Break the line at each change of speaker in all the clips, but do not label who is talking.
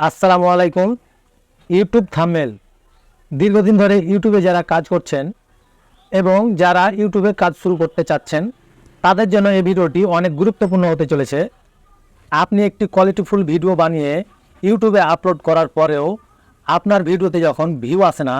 আসসালামু আলাইকুম। YouTube thumbnail দীর্ঘদিন ধরে ইউটিউবে যারা কাজ করছেন এবং যারা ইউটিউবে কাজ শুরু করতে চাচ্ছেন তাদের জন্য এই ভিডিওটি অনেক গুরুত্বপূর্ণ হতে চলেছে। আপনি একটি কোয়ালিটিফুল ভিডিও বানিয়ে ইউটিউবে আপলোড করার পরেও আপনার ভিডিওতে যখন ভিউ আসে না,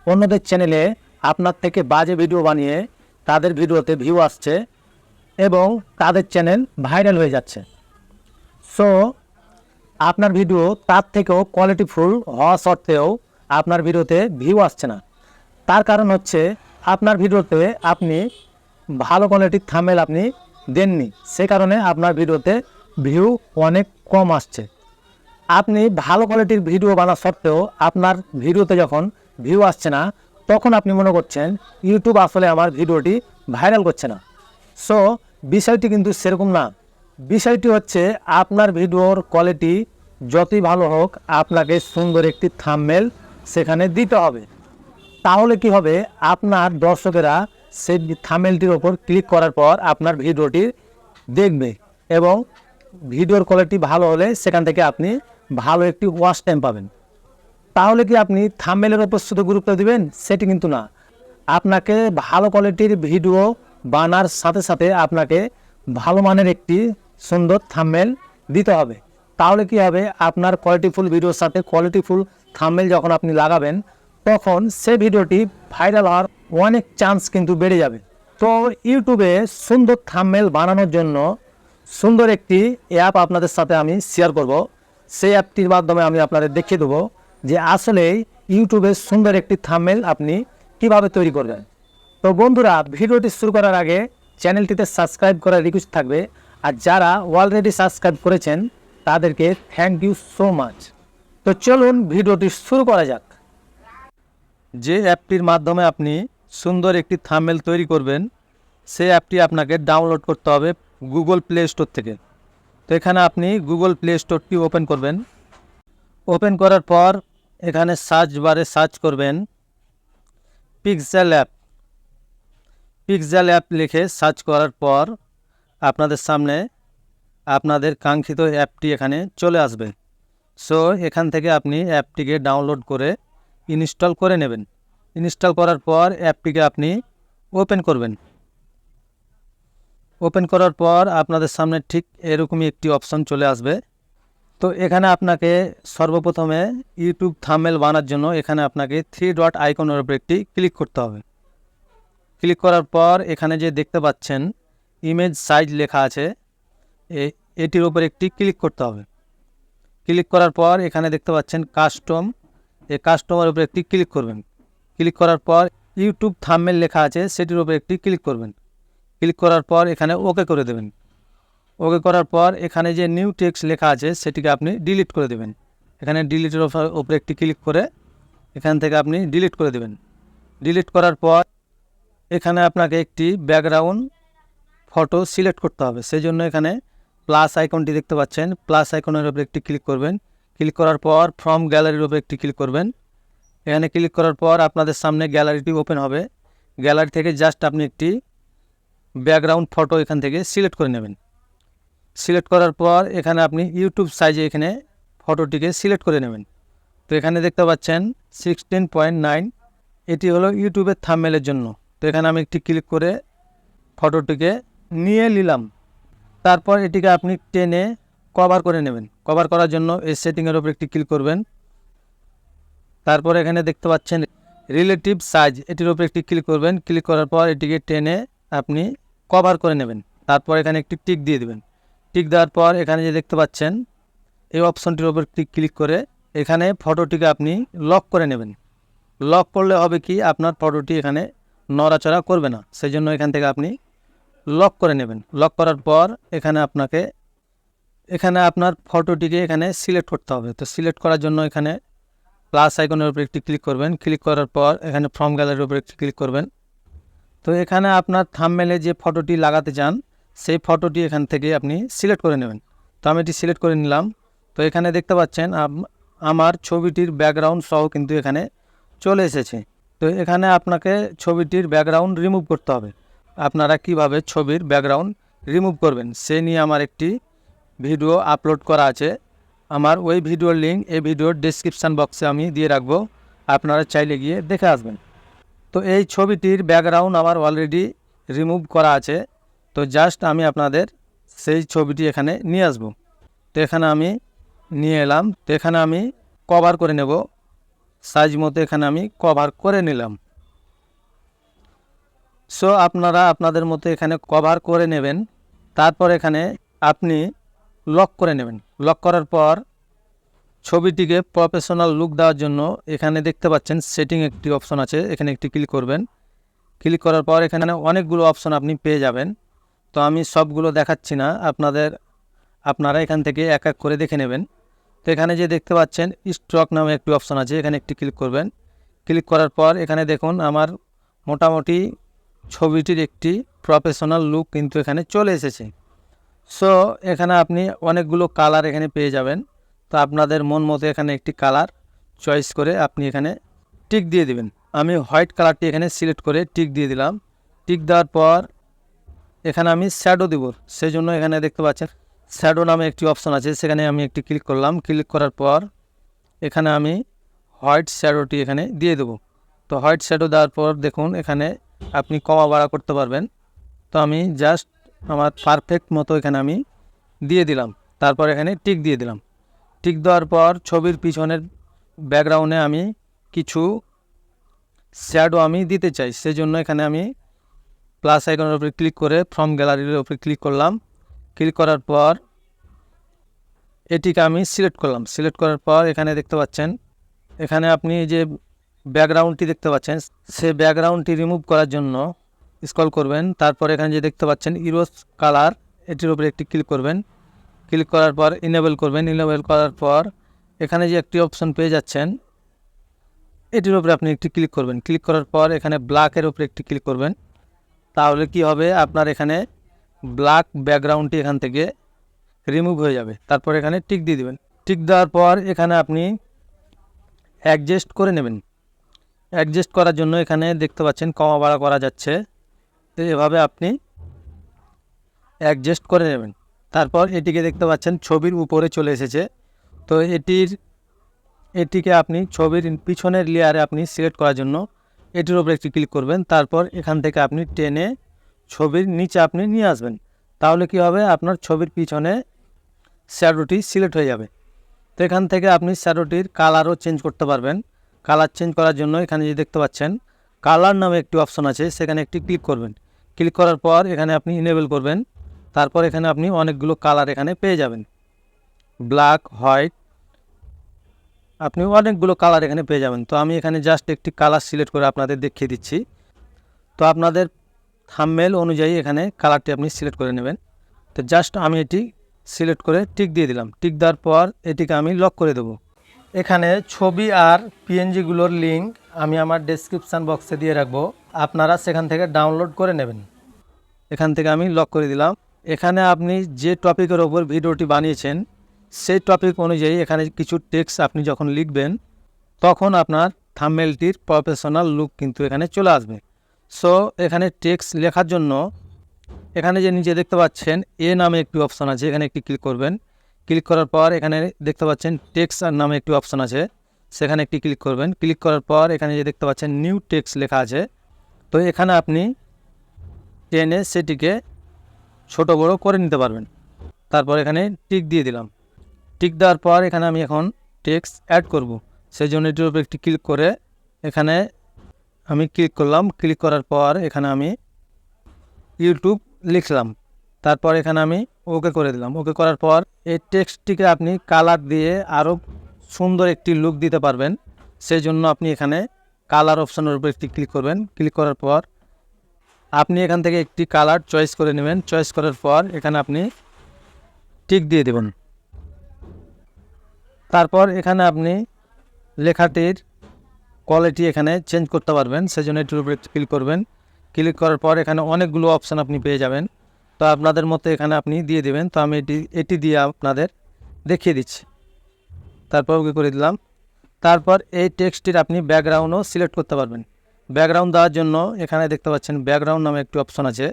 অন্যদের চ্যানেলে আপনার থেকে বাজে ভিডিও বানিয়ে তাদের ভিডিওতে ভিউ আসছে এবং তাদের চ্যানেল ভাইরাল হয়ে যাচ্ছে। সো আপনার ভিডিও তার থেকেও কোয়ালিটিফুল হওয়া সত্ত্বেও আপনার ভিডিওতে ভিউ আসছে না। তার কারণ হচ্ছে আপনার ভিডিওতে আপনি ভালো কোয়ালিটির থাম্বনেল আপনি দেননি, সে কারণে আপনার ভিডিওতে ভিউ অনেক কম আসছে। আপনি ভালো কোয়ালিটির ভিডিও বানা সত্ত্বেও আপনার ভিডিওতে যখন ভিউ আসছে না, তখন আপনি মনে করছেন ইউটিউব আসলে আমার ভিডিওটি ভাইরাল করছে না। সো বিষয়টি কিন্তু সেরকম না। বিষয়টি হচ্ছে আপনার ভিডিওর কোয়ালিটি যতই ভালো হোক, আপনাকে সুন্দর একটি থাম্বনেল সেখানে দিতে হবে। তাহলে কি হবে, আপনার দর্শকেরা সেই থাম্বনেলটির ওপর ক্লিক করার পর আপনার ভিডিওটি দেখবে এবং ভিডিওর কোয়ালিটি ভালো হলে সেখান থেকে আপনি ভালো একটি ওয়াচ টাইম পাবেন। তাহলে কি আপনি থাম্বনেলের ওপর শুধু গুরুত্ব দিবেন? সেটি কিন্তু না। আপনাকে ভালো কোয়ালিটির ভিডিও বানার সাথে সাথে আপনাকে ভালো মানের একটি সুন্দর থাম্বনেল দিতে হবে। তাহলে কি হবে, আপনার কোয়ালিটিফুল ভিডিওর সাথে কোয়ালিটিফুল থাম্বনেল যখন আপনি লাগাবেন, তখন সে ভিডিওটি ভাইরাল হওয়ার অনেক চান্স কিন্তু বেড়ে যাবে। তো ইউটিউবে সুন্দর থাম্বনেল বানানোর জন্য সুন্দর একটি অ্যাপ আপনাদের সাথে আমি শেয়ার করব। সেই অ্যাপটির মাধ্যমে আমি আপনাদের দেখিয়ে দেবো যে আসলে ইউটিউবে সুন্দর একটি থাম্বনেল আপনি কিভাবে তৈরি করবেন। তো বন্ধুরা, ভিডিওটি শুরু করার আগে চ্যানেলটিতে সাবস্ক্রাইব করার রিকোয়েস্ট থাকবে, আর যারা অলরেডি সাবস্ক্রাইব করেছেন তাদেরকে থ্যাংক ইউ সো মাচ। তো চলুন ভিডিওটি শুরু করা যাক। যে অ্যাপটির মাধ্যমে আপনি সুন্দর একটি থাম্বনেল তৈরি করবেন, সেই অ্যাপটি আপনাকে ডাউনলোড করতে হবে গুগল প্লে স্টোর থেকে। তো এখানে আপনি গুগল প্লে স্টোরটি ওপেন করবেন। ওপেন করার পর এখানে সার্চ বারে সার্চ করবেন পিক্সেল অ্যাপ। পিক্সেল অ্যাপ লিখে সার্চ করার পর আপনাদের সামনে আপনাদের কাঙ্ক্ষিত অ্যাপটি এখানে চলে আসবে। সো এখান থেকে আপনি অ্যাপটিকে ডাউনলোড করে ইনস্টল করে নেবেন। ইনস্টল করার পর অ্যাপটিকে আপনি ওপেন করবেন। ওপেন করার পর আপনাদের সামনে ঠিক এরকমই একটি অপশন চলে আসবে। তো এখানে আপনাকে সর্বপ্রথমে ইউটিউব থাম্বনেল বানার জন্য এখানে আপনাকে 3 ডট আইকনের উপর একটি ক্লিক করতে হবে। ক্লিক করার পর এখানে যে দেখতে পাচ্ছেন ইমেজ সাইজ লেখা আছে, এটির উপর একটি ক্লিক করতে হবে। ক্লিক করার পর এখানে দেখতে পাচ্ছেন কাস্টম, এই কাস্টমের উপর একটি ক্লিক করবেন। ক্লিক করার পর ইউটিউব থাম্বনেল লেখা আছে, সেটির উপর একটি ক্লিক করবেন। ক্লিক করার পর এখানে ওকে করে দেবেন। ওকে করার পর এখানে যে নিউ টেক্সট লেখা আছে সেটিকে আপনি ডিলিট করে দেবেন। এখানে ডিলিটের উপরে একটি ক্লিক করে এখান থেকে আপনি ডিলিট করে দেবেন। ডিলিট করার পর এখানে আপনাকে একটি ব্যাকগ্রাউন্ড ফটো সিলেক্ট করতে হবে। সেই জন্য এখানে প্লাস আইকনটি দেখতে পাচ্ছেন, প্লাস আইকনের উপরে একটি ক্লিক করবেন। ক্লিক করার পর ফ্রম গ্যালারির উপরে একটি ক্লিক করবেন। এখানে ক্লিক করার পর আপনাদের সামনে গ্যালারিটি ওপেন হবে। গ্যালারি থেকে জাস্ট আপনি একটি ব্যাকগ্রাউন্ড ফটো এখান থেকে সিলেক্ট করে নেবেন। সিলেক্ট করার পর এখানে আপনি ইউটিউব সাইজে এখানে ফটোটিকে সিলেক্ট করে নেবেন। তো এখানে দেখতে পাচ্ছেন 16.9, এটি হলো ইউটিউবের থাম্বনেলের জন্য। তো এখানে আমি একটি ক্লিক করে ফটোটিকে নিয়ে নিলাম। তারপর এটিকে আপনি টেনে কভার করে নেবেন। কভার করার জন্য এই সেটিংয়ের উপর একটি ক্লিক করবেন। তারপর এখানে দেখতে পাচ্ছেন রিলেটিভ সাইজ, এটির উপর একটি ক্লিক করবেন। ক্লিক করার পর এটিকে টেনে আপনি কভার করে নেবেন। তারপর এখানে একটি টিক দিয়ে দেবেন। টিক দেওয়ার পর এখানে যে দেখতে পাচ্ছেন এই অপশনটির উপর ক্লিক করে এখানে ফটোটিকে আপনি লক করে নেবেন। লক করলে হবে কি, আপনার ফটোটি এখানে নড়াচড়া করবে না, সেই জন্য এখান থেকে আপনি লক করে নেবেন। লক করার পর এখানে আপনার ফটোটিকে এখানে সিলেক্ট করতে হবে। তো সিলেক্ট করার জন্য এখানে প্লাস আইকনের উপর একটি ক্লিক করবেন। ক্লিক করার পর এখানে ফ্রম গ্যালারির উপর একটি ক্লিক করবেন। তো এখানে আপনার থাম্বনেলে যে ফটোটি লাগাতে চান সেই ফটোটি এখান থেকে আপনি সিলেক্ট করে নেবেন। তো আমি এটি সিলেক্ট করে নিলাম। তো এখানে দেখতে পাচ্ছেন আমার ছবিটির ব্যাকগ্রাউন্ড সহ কিন্তু এখানে চলে এসেছে। তো এখানে আপনাকে ছবিটির ব্যাকগ্রাউন্ড রিমুভ করতে হবে। আপনারা কিভাবে ছবির ব্যাকগ্রাউন্ড রিমুভ করবেন সে নিয়ে আমার একটি ভিডিও আপলোড করা আছে। আমার ওই ভিডিওর লিঙ্ক এই ভিডিওর ডেসক্রিপশান বক্সে আমি দিয়ে রাখবো, আপনারা চাইলে গিয়ে দেখে আসবেন। তো এই ছবিটির ব্যাকগ্রাউন্ড আমার অলরেডি রিমুভ করা আছে, তো জাস্ট আমি আপনাদের সেই ছবিটি এখানে নিয়ে আসব। তো এখানে আমি নিয়ে এলাম, তো এখানে আমি কভার করে নেব, সাইজ মতো এখানে আমি কভার করে নিলাম। সো আপনারা আপনাদের মতো এখানে কভার করে নেবেন। তারপর এখানে আপনি লক করে নেবেন। লক করার পর ছবিটিকে প্রফেশনাল লুক দেওয়ার জন্য এখানে দেখতে পাচ্ছেন সেটিং একটি অপশন আছে, এখানে একটি ক্লিক করবেন। ক্লিক করার পর এখানে অনেকগুলো অপশন আপনি পেয়ে যাবেন। তো আমি সবগুলো দেখাচ্ছি না, আপনারা এখান থেকে এক এক করে দেখে নেবেন। তো এখানে যে দেখতে পাচ্ছেন স্টক নামে একটি অপশন আছে, এখানে একটি ক্লিক করবেন। ক্লিক করার পর এখানে দেখুন আমার মোটামুটি ছবিটির একটি প্রফেশনাল লুক কিন্তু এখানে চলে এসেছে। সো এখানে আপনি অনেকগুলো কালার এখানে পেয়ে যাবেন। তো আপনাদের মন মতো এখানে একটি কালার চয়েস করে আপনি এখানে টিক দিয়ে দিবেন। আমি হোয়াইট কালারটি এখানে সিলেক্ট করে টিক দিয়ে দিলাম। টিক দেওয়ার পর এখানে আমি শ্যাডো দেব, সেই জন্য এখানে দেখতে পাচ্ছেন শ্যাডো নামে একটি অপশন আছে, সেখানে আমি একটি ক্লিক করলাম। ক্লিক করার পর এখানে আমি হোয়াইট শ্যাডোটি এখানে দিয়ে দেব। তো হোয়াইট শ্যাডো দেওয়ার পর দেখুন এখানে আপনি কমা বাড়া করতে পারবেন। তো আমি জাস্ট আমার পারফেক্ট মতো এখানে আমি দিয়ে দিলাম। তারপর এখানে টিক দিয়ে দিলাম। টিক দেওয়ার পর ছবির পিছনের ব্যাকগ্রাউন্ডে আমি কিছু শ্যাডো আমি দিতে চাই, সেজন্য এখানে আমি প্লাস আইকনের উপরে ক্লিক করে ফ্রম গ্যালারির উপরে ক্লিক করলাম। ক্লিক করার পর এটিকে আমি সিলেক্ট করলাম। সিলেক্ট করার পর এখানে দেখতে পাচ্ছেন এখানে আপনি যে ব্যাকগ্রাউন্ডটি দেখতে পাচ্ছেন, সে ব্যাকগ্রাউন্ডটি রিমুভ করার জন্য স্ক্রল করবেন। তারপর এখানে যে দেখতে পাচ্ছেন ইরোজ কালার, এটির উপরে একটি ক্লিক করবেন। ক্লিক করার পর ইনেবল করবেন। ইনেবল করার পর এখানে যে একটি অপশন পেয়ে যাচ্ছেন, এটির উপরে আপনি একটি ক্লিক করবেন। ক্লিক করার পর এখানে ব্ল্যাকের উপরে একটি ক্লিক করবেন। তাহলে কি হবে, আপনার এখানে ব্ল্যাক ব্যাকগ্রাউন্ডটি এখান থেকে রিমুভ হয়ে যাবে। তারপর এখানে টিক দিয়ে দেবেন। টিক দেওয়ার পর এখানে আপনি অ্যাডজাস্ট করে নেবেন। অ্যাডজাস্ট করার জন্য এখানে দেখতে পাচ্ছেন কমা বাড়া করা যাচ্ছে, তো এভাবে আপনি অ্যাডজাস্ট করে নেবেন। তারপর এটিকে দেখতে পাচ্ছেন ছবির উপরে চলে এসেছে। তো এটিকে আপনি ছবির পিছনের লেয়ারে আপনি সিলেক্ট করার জন্য এটির উপরে একটি ক্লিক করবেন। তারপর এখান থেকে আপনি টেনে ছবির নিচে আপনি নিয়ে আসবেন। তাহলে কি হবে, আপনার ছবির পিছনে শ্যাডোটি সিলেক্ট হয়ে যাবে। তো এখান থেকে আপনি শ্যাডোটির কালারও চেঞ্জ করতে পারবেন। কালার চেঞ্জ করার জন্য এখানে যে দেখতে পাচ্ছেন কালার নামে একটি অপশন আছে, সেখানে একটি ক্লিক করবেন। ক্লিক করার পর এখানে আপনি ইনেবল করবেন। তারপর এখানে আপনি অনেকগুলো কালার এখানে পেয়ে যাবেন, ব্ল্যাক, হোয়াইট, আপনি অনেকগুলো কালার এখানে পেয়ে যাবেন। তো আমি এখানে জাস্ট একটি কালার সিলেক্ট করে আপনাদের দেখিয়ে দিচ্ছি। তো আপনাদের থাম্বনেল অনুযায়ী এখানে কালারটি আপনি সিলেক্ট করে নেবেন। তো জাস্ট আমি এটি সিলেক্ট করে টিক দিয়ে দিলাম। টিক দেওয়ার পর এটিকে আমি লক করে দেব। এখানে ছবি আর পিএনজিগুলোর লিঙ্ক আমি আমার ডেসক্রিপশান বক্সে দিয়ে রাখবো, আপনারা সেখান থেকে ডাউনলোড করে নেবেন। এখান থেকে আমি লক করে দিলাম। এখানে আপনি যে টপিকের ওপর ভিডিওটি বানিয়েছেন সেই টপিক অনুযায়ী এখানে কিছু টেক্সট আপনি যখন লিখবেন তখন আপনার থাম্বনেলটির প্রফেশনাল লুক কিন্তু এখানে চলে আসবে। সো এখানে টেক্সট লেখার জন্য এখানে যে নিচে দেখতে পাচ্ছেন এ নামে একটি অপশন আছে, এখানে একটি ক্লিক করবেন। ক্লিক করার পর এখানে দেখতে পাচ্ছেন টেক্সট নামে একটি অপশন আছে, সেখানে একটি ক্লিক করবেন। ক্লিক করার পর এখানে যে দেখতে পাচ্ছেন নিউ টেক্সট লেখা আছে, তো এখানে আপনি টেনে সেটিকে ছোট বড় করে নিতে পারবেন। তারপর এখানে টিক দিয়ে দিলাম। টিক দেওয়ার পর এখানে আমি এখন টেক্সট অ্যাড করব, সেই জন্য এটির উপর একটি ক্লিক করে এখানে আমি ক্লিক করলাম। ক্লিক করার পর এখানে আমি ইউটিউব লিখলাম। তারপর এখানে আমি ওকে করে দিলাম। ওকে করার পর এই টেক্সটটিকে আপনি কালার দিয়ে আরও সুন্দর একটি লুক দিতে পারবেন, সেই জন্য আপনি এখানে কালার অপশানের উপর একটি ক্লিক করবেন। ক্লিক করার পর আপনি এখান থেকে একটি কালার চয়েস করে নেবেন। চয়েস করার পর এখানে আপনি টিক দিয়ে দেবেন। তারপর এখানে আপনি লেখাটির কোয়ালিটি এখানে চেঞ্জ করতে পারবেন, সেজন্য এটির উপরে ক্লিক করবেন। ক্লিক করার পর এখানে অনেকগুলো অপশান আপনি পেয়ে যাবেন, তো আপনাদের মতো এখানে আপনি দিয়ে দেবেন। তো আমি এটি দিয়ে আপনাদের দেখিয়ে দিচ্ছি। তারপর ওকে করে দিলাম। তারপর এই টেক্সটটির আপনি ব্যাকগ্রাউন্ডও সিলেক্ট করতে পারবেন। ব্যাকগ্রাউন্ড দেওয়ার জন্য এখানে দেখতে পাচ্ছেন ব্যাকগ্রাউন্ড নামে একটি অপশন আছে,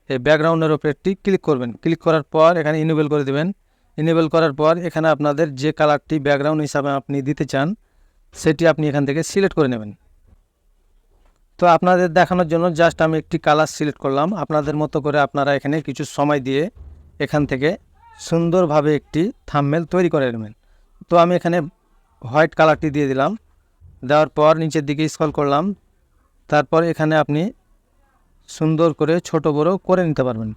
এই ব্যাকগ্রাউন্ডের উপরে একটি ক্লিক করবেন। ক্লিক করার পর এখানে ইনেবল করে দেবেন। এনেবল করার পর এখানে আপনাদের যে কালারটি ব্যাকগ্রাউন্ড হিসাবে আপনি দিতে চান সেটি আপনি এখান থেকে সিলেক্ট করে নেবেন। তো আপনাদের দেখানোর জন্য জাস্ট আমি একটি কালার সিলেক্ট করলাম। আপনাদের মতো করে আপনারা এখানে কিছু সময় দিয়ে এখান থেকে সুন্দরভাবে একটি থাম্বনেল তৈরি করে নেবেন। তো আমি এখানে হোয়াইট কালারটি দিয়ে দিলাম। দেওয়ার পর নিচের দিকে স্ক্রল করলাম। তারপর এখানে আপনি সুন্দর করে ছোট বড় করে নিতে পারবেন।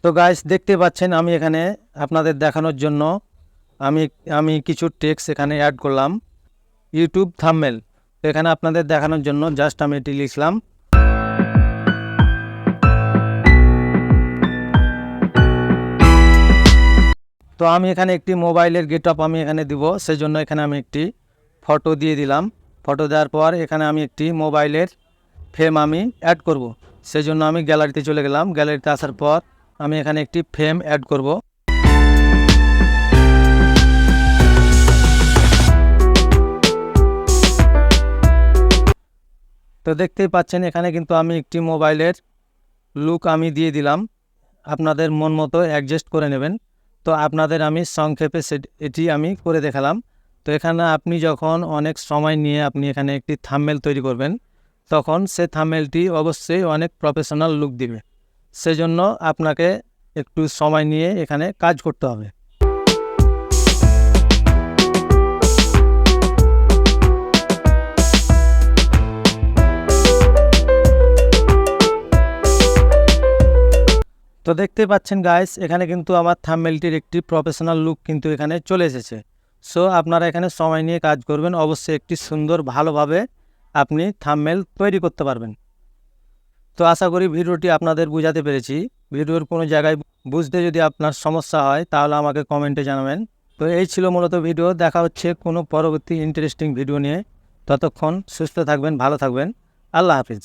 তো গাইস দেখতে পাচ্ছেন আমি এখানে আপনাদের দেখানোর জন্য আমি কিছু টেক্সট এখানে অ্যাড করলাম, ইউটিউব থাম্বনেল। তো এখানে আপনাদের দেখানোর জন্য জাস্ট আমি এটি লিখলাম। তো আমি এখানে একটি মোবাইলের গেটআপ আমি এখানে দিব, সেজন্য এখানে আমি একটি ফটো দিয়ে দিলাম। ফটো দেওয়ার পর এখানে আমি একটি মোবাইলের ফ্রেম আমি অ্যাড করব, সেজন্য আমি গ্যালারিতে চলে গেলাম। গ্যালারিতে আসার পর আমি এখানে একটি ফ্রেম অ্যাড করব। তো দেখতেই পাচ্ছেন এখানে কিন্তু আমি একটি মোবাইলের লুক আমি দিয়ে দিলাম। আপনাদের মন মতো অ্যাডজাস্ট করে নেবেন। তো আপনাদের আমি সংক্ষেপে এটি আমি করে দেখালাম। তো এখানে আপনি যখন অনেক সময় নিয়ে আপনি এখানে একটি থাম্বনেল তৈরি করবেন, তখন সে থাম্বনেলটি অবশ্যই অনেক প্রফেশনাল লুক দিবে। সেজন্য আপনাকে একটু সময় নিয়ে এখানে কাজ করতে হবে। তো দেখতে পাচ্ছেন গাইস এখানে কিন্তু আমার থাম্বনেলটির একটি প্রফেশনাল লুক কিন্তু এখানে চলে এসেছে। সো আপনারা এখানে সময় নিয়ে কাজ করবেন, অবশ্যই একটি সুন্দর ভালোভাবে আপনি থাম্বনেল তৈরি করতে পারবেন। তো আশা করি ভিডিওটি আপনাদের বোঝাতে পেরেছি। ভিডিওর কোনো জায়গায় বুঝতে যদি আপনার সমস্যা হয় তাহলে আমাকে কমেন্টে জানাবেন। তো এই ছিল মূলত ভিডিও। দেখা হচ্ছে কোনো পরবর্তী ইন্টারেস্টিং ভিডিও নিয়ে। ততক্ষণ সুস্থ থাকবেন, ভালো থাকবেন। আল্লাহ হাফিজ।